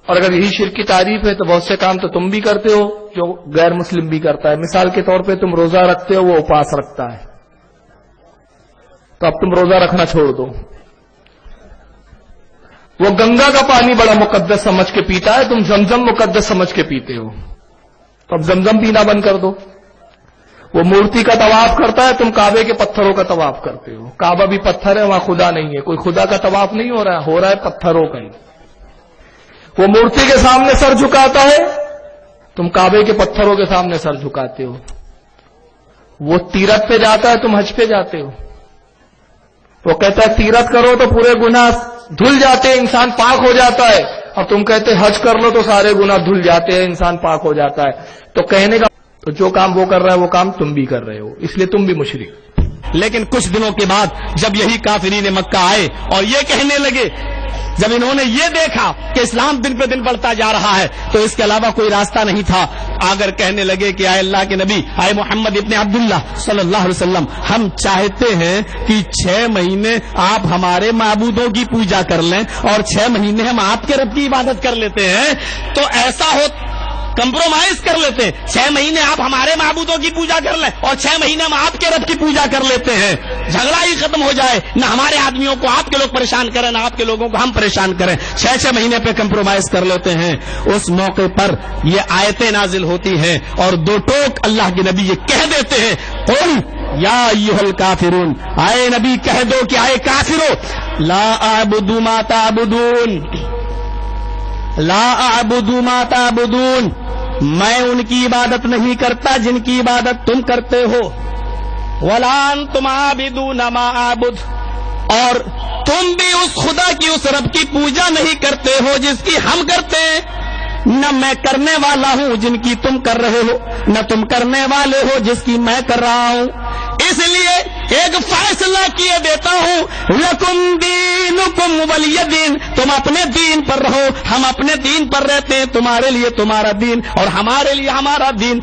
اور اگر یہی شرک کی تعریف ہے تو بہت سے کام تو تم بھی کرتے ہو جو غیر مسلم بھی کرتا ہے. مثال کے طور پہ تم روزہ رکھتے ہو, وہ اپواس رکھتا ہے, تو اب تم روزہ رکھنا چھوڑ دو. وہ گنگا کا پانی بڑا مقدس سمجھ کے پیتا ہے, تم زمزم مقدس سمجھ کے پیتے ہو, تو اب زمزم پینا بند کر دو. وہ مورتی کا طواف کرتا ہے, تم کعبے کے پتھروں کا طواف کرتے ہو. کعبہ بھی پتھر ہے, وہاں خدا نہیں ہے, کوئی خدا کا طواف نہیں ہو رہا ہے پتھروں کا ہی. وہ مورتی کے سامنے سر جھکاتا ہے, تم کعبے کے پتھروں کے سامنے سر جھکاتے ہو. وہ تیرت پہ جاتا ہے, تم حج پہ جاتے ہو. وہ کہتا ہے تیرت کرو تو پورے گناہ دھل جاتے ہیں, انسان پاک ہو جاتا ہے, اور تم کہتے حج کر لو تو سارے گناہ دھل جاتے ہیں, انسان پاک ہو جاتا ہے. تو کہنے کا تو جو کام وہ کر رہا ہے وہ کام تم بھی کر رہے ہو, اس لیے تم بھی مشرک. لیکن کچھ دنوں کے بعد جب یہی کافرین مکہ آئے اور یہ کہنے لگے, جب انہوں نے یہ دیکھا کہ اسلام دن پہ دن بڑھتا جا رہا ہے تو اس کے علاوہ کوئی راستہ نہیں تھا, اگر کہنے لگے کہ آئے اللہ کے نبی, آئے محمد ابن عبداللہ صلی اللہ علیہ وسلم, ہم چاہتے ہیں کہ 6 مہینے آپ ہمارے معبودوں کی پوجا کر لیں اور 6 مہینے ہم آپ کے رب کی عبادت کر لیتے ہیں, تو ایسا ہو کمپرومائز کر لیتے ہیں. 6 مہینے آپ ہمارے معبودوں کی پوجا کر لیں اور 6 مہینے ہم آپ کے رب کی پوجا کر لیتے ہیں, جھگڑا ہی ختم ہو جائے, نہ ہمارے آدمیوں کو آپ کے لوگ پریشان کریں, نہ آپ کے لوگوں کو ہم پریشان کریں, 6 مہینے پہ کمپرومائز کر لیتے ہیں. اس موقع پر یہ آیتیں نازل ہوتی ہیں اور 2 ٹوک اللہ کے نبی یہ کہہ دیتے ہیں, قل یا ایھا الکافرون, آئے نبی کہہ دو کہ آئے کافرو, لا اعبد ما تعبدون, لا اعبد ما تعبدون, میں ان کی عبادت نہیں کرتا جن کی عبادت تم کرتے ہو, ولا انتم عابدون ما اعبد, اور تم بھی اس خدا کی, اس رب کی پوجا نہیں کرتے ہو جس کی ہم کرتے ہیں. نہ میں کرنے والا ہوں جن کی تم کر رہے ہو, نہ تم کرنے والے ہو جس کی میں کر رہا ہوں. اس لیے ایک فیصلہ کیے دیتا ہوں, لکم دینکم ولی دین, تم اپنے دین پر رہو, ہم اپنے دین پر رہتے ہیں, تمہارے لیے تمہارا دین اور ہمارے لیے ہمارا دین.